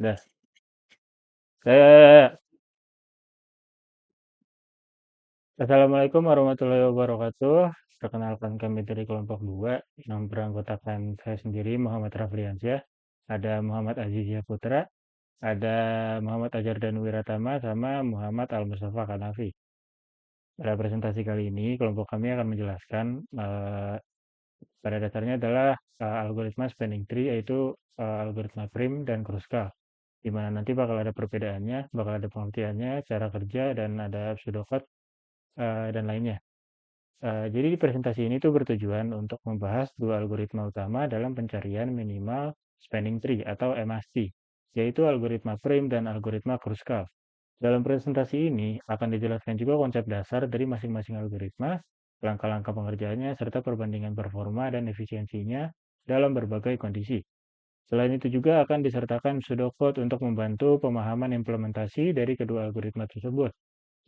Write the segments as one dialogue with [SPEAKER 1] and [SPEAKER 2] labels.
[SPEAKER 1] Dah. Ya. Assalamualaikum warahmatullahi wabarakatuh. Perkenalkan kami dari kelompok 2 yang beranggotakan saya sendiri Muhammad Rafliansyah, ada Muhammad Azizia Putra, ada Muhammad Ajar dan Wiratama, sama Muhammad Al-Mustafa Kanafi. Pada presentasi kali ini, kelompok kami akan menjelaskan pada dasarnya adalah algoritma spanning tree, yaitu algoritma prim dan Kruskal, di mana nanti bakal ada perbedaannya, bakal ada pengertiannya, cara kerja, dan ada pseudocode dan lainnya. Jadi di presentasi ini tuh bertujuan untuk membahas dua algoritma utama dalam pencarian minimal spanning tree atau MST, yaitu algoritma Prim dan algoritma Kruskal. Dalam presentasi ini akan dijelaskan juga konsep dasar dari masing-masing algoritma, langkah-langkah pengerjaannya, serta perbandingan performa dan efisiensinya dalam berbagai kondisi. Selain itu juga akan disertakan pseudocode untuk membantu pemahaman implementasi dari kedua algoritma tersebut.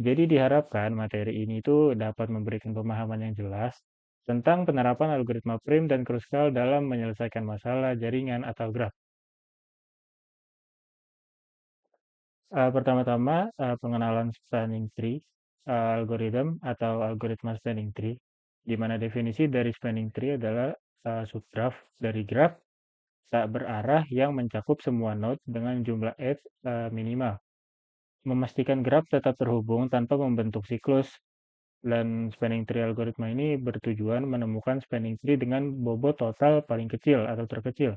[SPEAKER 1] Jadi diharapkan materi ini tuh dapat memberikan pemahaman yang jelas tentang penerapan algoritma prim dan Kruskal dalam menyelesaikan masalah jaringan atau graf. Pertama-tama, pengenalan spanning tree, algoritma atau algoritma spanning tree, di mana definisi dari spanning tree adalah subgraf dari graf tak berarah yang mencakup semua node dengan jumlah edge minimal. Memastikan graf tetap terhubung tanpa membentuk siklus. Dan spanning tree algoritma ini bertujuan menemukan spanning tree dengan bobot total paling kecil atau terkecil.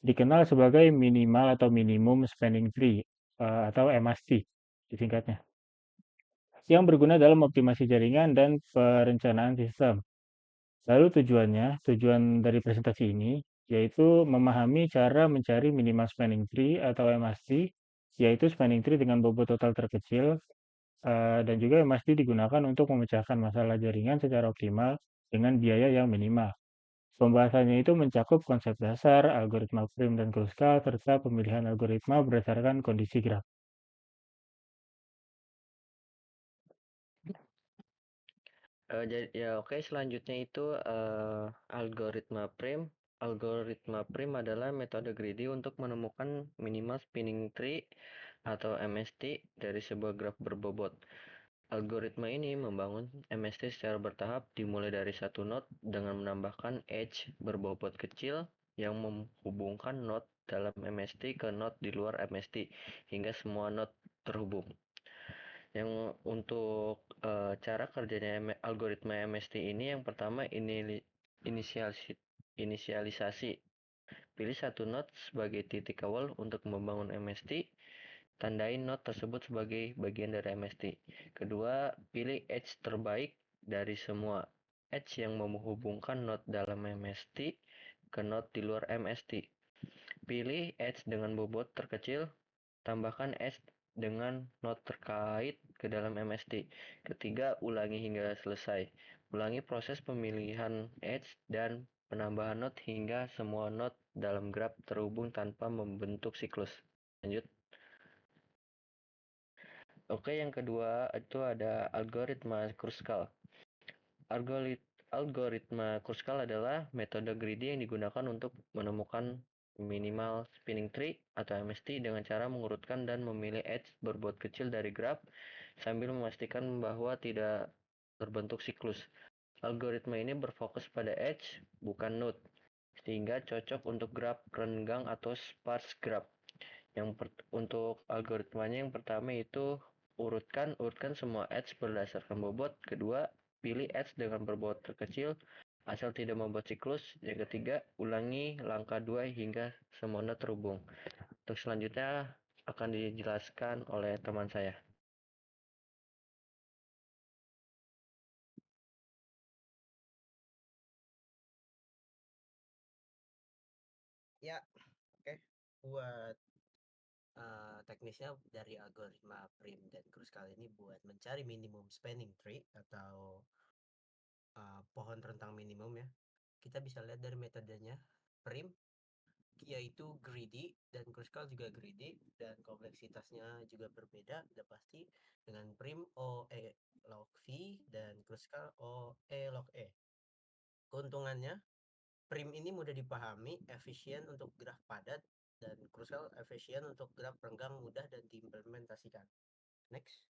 [SPEAKER 1] Dikenal sebagai minimal atau minimum spanning tree atau MST disingkatnya. Yang berguna dalam optimasi jaringan dan perencanaan sistem. Lalu tujuan dari presentasi ini yaitu memahami cara mencari minimal spanning tree atau MST, yaitu spanning tree dengan bobot total terkecil. Dan juga MST digunakan untuk memecahkan masalah jaringan secara optimal dengan biaya yang minimal. Pembahasannya itu mencakup konsep dasar, algoritma prim dan Kruskal, serta pemilihan algoritma berdasarkan kondisi graf.
[SPEAKER 2] Jadi ya oke, selanjutnya itu algoritma prim. Algoritma prim adalah metode greedy untuk menemukan minimal spinning tree atau MST dari sebuah graf berbobot. Algoritma ini membangun MST secara bertahap dimulai dari satu node dengan menambahkan edge berbobot kecil yang menghubungkan node dalam MST ke node di luar MST hingga semua node terhubung. Yang untuk cara kerjanya algoritma MST ini, yang pertama ini inisialisasi. Pilih satu node sebagai titik awal untuk membangun MST. Tandai node tersebut sebagai bagian dari MST. Kedua, pilih edge terbaik dari semua edge yang menghubungkan node dalam MST ke node di luar MST. Pilih edge dengan bobot terkecil. Tambahkan edge dengan node terkait ke dalam MST. Ketiga, ulangi hingga selesai. Ulangi proses pemilihan edge dan penambahan node hingga semua node dalam graf terhubung tanpa membentuk siklus. Lanjut. Oke, yang kedua itu ada algoritma Kruskal. Algoritma Kruskal adalah metode greedy yang digunakan untuk menemukan minimal spinning tree atau MST dengan cara mengurutkan dan memilih edge berbuat kecil dari graf sambil memastikan bahwa tidak terbentuk siklus. Algoritma ini berfokus pada edge, bukan node, sehingga cocok untuk graf renggang atau sparse graph. Untuk algoritmanya yang pertama itu urutkan semua edge berdasarkan bobot. Kedua, pilih edge dengan berbobot terkecil asal tidak membuat siklus. Yang ketiga, ulangi langkah 2 hingga semuanya terhubung. Untuk selanjutnya akan dijelaskan oleh teman saya.
[SPEAKER 3] Ya, oke. Buat teknisnya dari algoritma prim dan Kruskal ini buat mencari minimum spanning tree atau pohon rentang minimum ya. Kita bisa lihat dari metodenya. Prim yaitu greedy dan Kruskal juga greedy dan kompleksitasnya juga berbeda, udah pasti. Dengan prim O E log V dan Kruskal O E log E. Keuntungannya, prim ini mudah dipahami, efisien untuk graf padat, dan Kruskal efisien untuk graf renggang, mudah dan diimplementasikan. Next.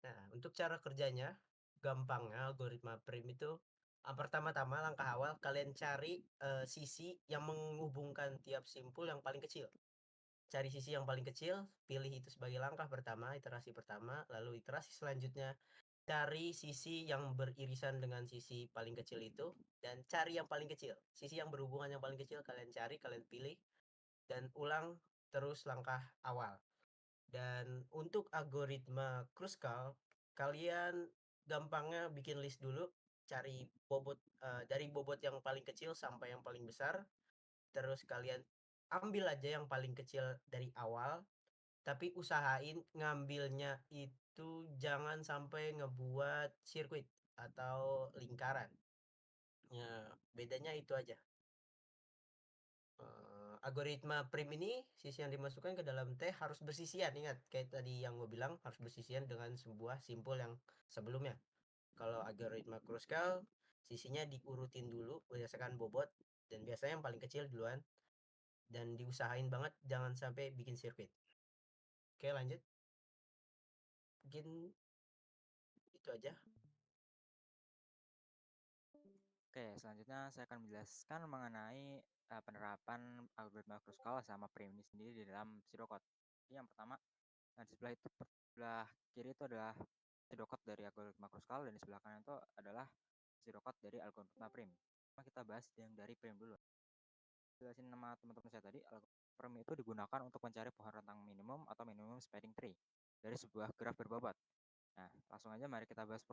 [SPEAKER 3] Nah, untuk cara kerjanya, gampangnya algoritma prim itu, pertama-tama langkah awal kalian cari sisi yang menghubungkan tiap simpul yang paling kecil. Cari sisi yang paling kecil, pilih itu sebagai langkah pertama, iterasi pertama, lalu iterasi selanjutnya cari sisi yang beririsan dengan sisi paling kecil itu, dan cari yang paling kecil. Sisi yang berhubungan yang paling kecil kalian cari, kalian pilih, dan ulang terus langkah awal. Dan untuk algoritma Kruskal, kalian gampangnya bikin list dulu, cari bobot dari bobot yang paling kecil sampai yang paling besar, terus kalian ambil aja yang paling kecil dari awal, tapi usahain ngambilnya itu jangan sampai ngebuat sirkuit atau lingkaran. Ya, bedanya itu aja. Algoritma prim ini, sisi yang dimasukkan ke dalam T harus bersisian. Ingat, kayak tadi yang gue bilang, harus bersisian dengan sebuah simpul yang sebelumnya. Kalau algoritma Kruskal, sisinya diurutin dulu berdasarkan bobot, dan biasanya yang paling kecil duluan, dan diusahain banget jangan sampai bikin sirkuit. Oke, lanjut. Mungkin itu aja.
[SPEAKER 4] Oke, selanjutnya saya akan menjelaskan mengenai penerapan algoritma Kruskal sama prim ini sendiri di dalam pseudocode. Jadi yang pertama, di sebelah kiri itu adalah pseudocode dari algoritma Kruskal dan di sebelah kanan itu adalah pseudocode dari algoritma prim. Kita bahas yang dari prim dulu. Jelasin nama teman-teman saya tadi, algoritma prim itu digunakan untuk mencari pohon rentang minimum atau minimum spanning tree dari sebuah graf berbobot. Nah, langsung aja mari kita bahas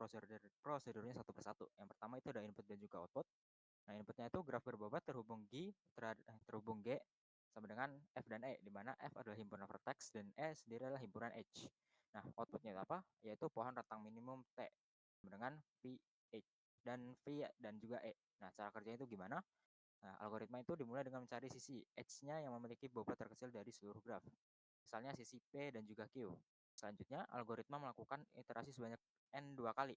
[SPEAKER 4] prosedurnya satu persatu. Yang pertama itu ada input dan juga output. Nah, inputnya itu graf berbobot terhubung G sama dengan F dan E, di mana F adalah himpunan vertex dan E sendiri adalah himpunan H. Nah, outputnya itu apa? Yaitu pohon rentang minimum T sama dengan V, H, dan V dan juga E. Nah, cara kerjanya itu gimana? Nah, algoritma itu dimulai dengan mencari sisi H-nya yang memiliki bobot terkecil dari seluruh graf. Misalnya sisi P dan juga Q. Selanjutnya, algoritma melakukan iterasi sebanyak N 2 kali.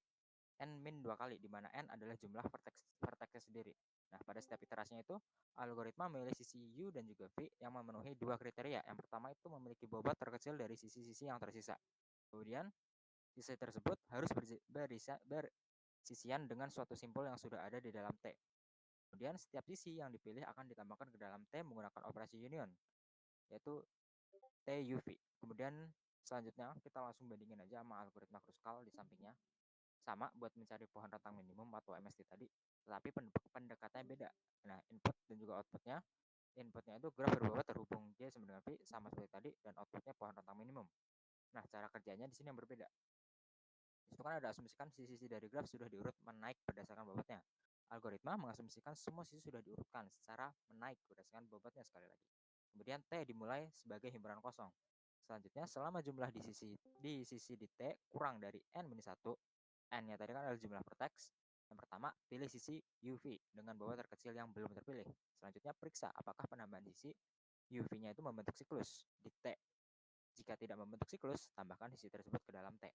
[SPEAKER 4] N min 2 kali, di mana N adalah jumlah vertexnya sendiri. Nah, pada setiap iterasinya itu, algoritma memilih sisi U dan juga V yang memenuhi dua kriteria. Yang pertama itu memiliki bobot terkecil dari sisi-sisi yang tersisa. Kemudian, sisi tersebut harus bersisian dengan suatu simpul yang sudah ada di dalam T. Kemudian, setiap sisi yang dipilih akan ditambahkan ke dalam T menggunakan operasi union, yaitu TUV. Kemudian, selanjutnya kita langsung bandingin aja sama algoritma Kruskal di sampingnya. Sama buat mencari pohon rentang minimum atau MST tadi, tetapi pendekatannya beda. Nah, input dan juga inputnya itu graf berbobot terhubung G sama dengan V sama seperti tadi, dan outputnya pohon rentang minimum. Nah, cara kerjanya di sini yang berbeda. Itu kan ada asumsikan sisi-sisi dari graf sudah diurut menaik berdasarkan bobotnya. Algoritma mengasumsikan semua sisi sudah diurutkan secara menaik berdasarkan bobotnya sekali lagi. Kemudian T dimulai sebagai himpunan kosong. Selanjutnya, selama jumlah di sisi di T kurang dari N-1, N-nya tadi kan adalah jumlah vertex. Yang pertama, pilih sisi UV dengan bobot terkecil yang belum terpilih. Selanjutnya, periksa apakah penambahan sisi UV-nya itu membentuk siklus di T. Jika tidak membentuk siklus, tambahkan sisi tersebut ke dalam T.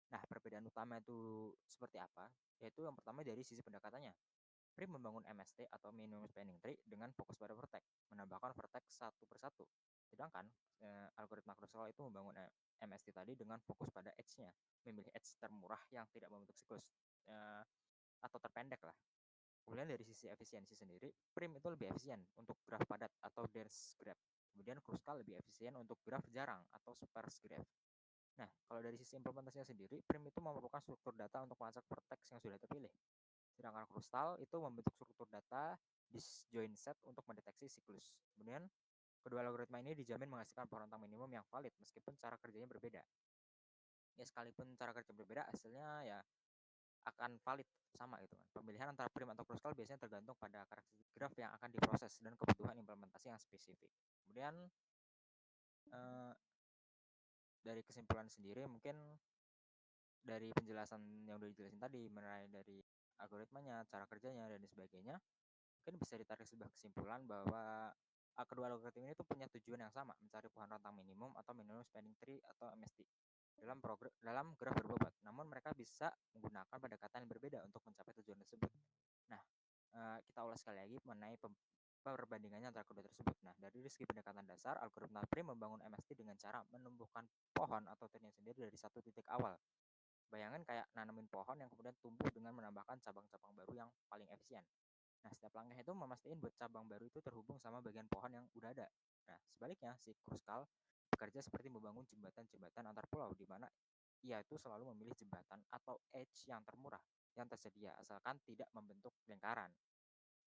[SPEAKER 4] Nah, perbedaan utama itu seperti apa? Yaitu yang pertama dari sisi pendekatannya. Prim membangun MST atau minimum spanning tree dengan fokus pada vertex, menambahkan vertex satu persatu. Sedangkan algoritma Kruskal itu membangun MST tadi dengan fokus pada edge-nya, memilih edge termurah yang tidak membentuk siklus atau terpendek lah. Kemudian dari sisi efisiensi sendiri, Prim itu lebih efisien untuk graf padat atau dense graph. Kemudian Kruskal lebih efisien untuk graf jarang atau sparse graph. Nah, kalau dari sisi implementasinya sendiri, Prim itu memerlukan struktur data untuk melacak vertex yang sudah terpilih. Sedangkan Krustal itu membentuk struktur data disjoint set untuk mendeteksi siklus. Kemudian, kedua algoritma ini dijamin menghasilkan pohon rentang minimum yang valid meskipun cara kerjanya berbeda. Ya, sekalipun cara kerja berbeda, hasilnya ya akan valid sama gitu kan. Pemilihan antara prim atau Kruskal biasanya tergantung pada karakteristik graf yang akan diproses dan kebutuhan implementasi yang spesifik. Kemudian eh, dari kesimpulan sendiri mungkin dari penjelasan yang udah dijelasin tadi mengenai dari algoritmanya, cara kerjanya dan sebagainya, mungkin bisa ditarik sebuah kesimpulan bahwa kedua algoritma ini tuh punya tujuan yang sama, mencari pohon rentang minimum atau minimum spanning tree atau MST dalam graf berbobot. Namun mereka bisa menggunakan pendekatan yang berbeda untuk mencapai tujuan tersebut. Nah, kita ulas sekali lagi mengenai perbandingannya antara kedua tersebut. Nah, dari segi pendekatan dasar, algoritma Prim membangun MST dengan cara menumbuhkan pohon atau tree sendiri dari satu titik awal. Bayangin kayak nanemin pohon yang kemudian tumbuh dengan menambahkan cabang-cabang baru yang paling efisien. Nah, setiap langkah itu memastikan buat cabang baru itu terhubung sama bagian pohon yang udah ada. Nah, sebaliknya, si Kruskal bekerja seperti membangun jembatan-jembatan antar pulau, di mana ia itu selalu memilih jembatan atau edge yang termurah yang tersedia, asalkan tidak membentuk lingkaran.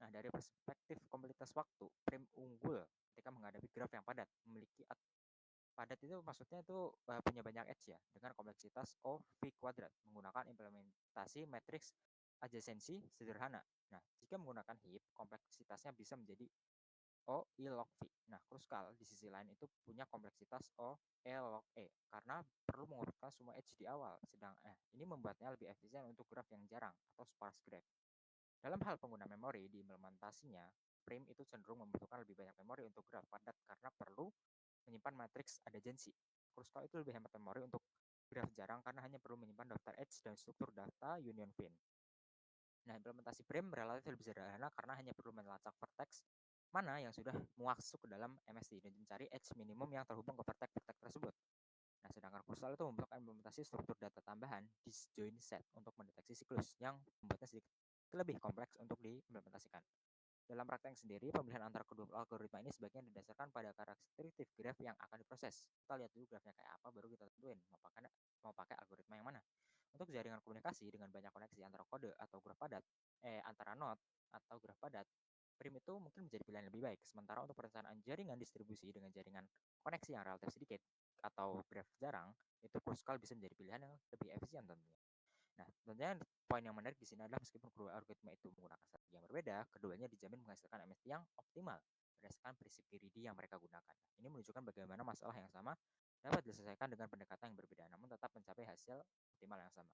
[SPEAKER 4] Nah, dari perspektif kompleksitas waktu, Prim unggul ketika menghadapi graf yang padat, memiliki padat itu maksudnya itu punya banyak edge ya, dengan kompleksitas O V kuadrat, menggunakan implementasi matriks adjacency sederhana. Nah, jika menggunakan heap, kompleksitasnya bisa menjadi O I log V. Nah, Kruskal di sisi lain itu punya kompleksitas O E log E, karena perlu mengurutkan semua edge di awal, sedang ini membuatnya lebih efisien untuk graf yang jarang atau sparse graph. Dalam hal pengguna memori di implementasinya, Prim itu cenderung membutuhkan lebih banyak memori untuk graf padat karena perlu menyimpan matriks adjacency. Kruskal itu lebih hemat memori untuk graf jarang karena hanya perlu menyimpan daftar edge dan struktur data union fin. Nah, implementasi Prim relatif lebih sederhana karena hanya perlu melacak vertex mana yang sudah masuk ke dalam MST dan mencari edge minimum yang terhubung ke vertex-vertex tersebut. Nah, sedangkan Kruskal itu membutuhkan implementasi struktur data tambahan disjoint set untuk mendeteksi siklus yang membuatnya sedikit lebih kompleks untuk diimplementasikan. Dalam praktek sendiri, pemilihan antara kedua algoritma ini sebaiknya didasarkan pada karakteristik graf yang akan diproses. Kita lihat dulu grafnya kayak apa, baru kita tentuin mau pakai algoritma yang mana. Untuk jaringan komunikasi dengan banyak koneksi antara kode atau graf padat, antara node atau graf padat, Prim itu mungkin menjadi pilihan lebih baik. Sementara untuk perencanaan jaringan distribusi dengan jaringan koneksi yang relatif sedikit atau graf jarang, itu Kruskal bisa menjadi pilihan yang lebih efisien tentunya. Nah, tentunya poin yang menarik di sini adalah meskipun kedua algoritma itu menggunakan strategi yang berbeda, keduanya dijamin menghasilkan MST yang optimal berdasarkan prinsip greedy yang mereka gunakan. Ini menunjukkan bagaimana masalah yang sama dapat diselesaikan dengan pendekatan yang berbeda, namun tetap mencapai hasil optimal yang sama.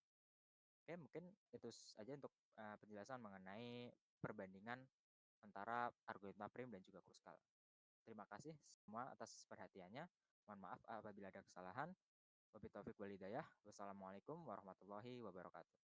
[SPEAKER 4] Oke, mungkin itu saja untuk penjelasan mengenai perbandingan antara algoritma Prim dan juga Kruskal. Terima kasih semua atas perhatiannya. Mohon maaf apabila ada kesalahan. Wabillahi taufiq walhidayah. Wassalamualaikum warahmatullahi wabarakatuh.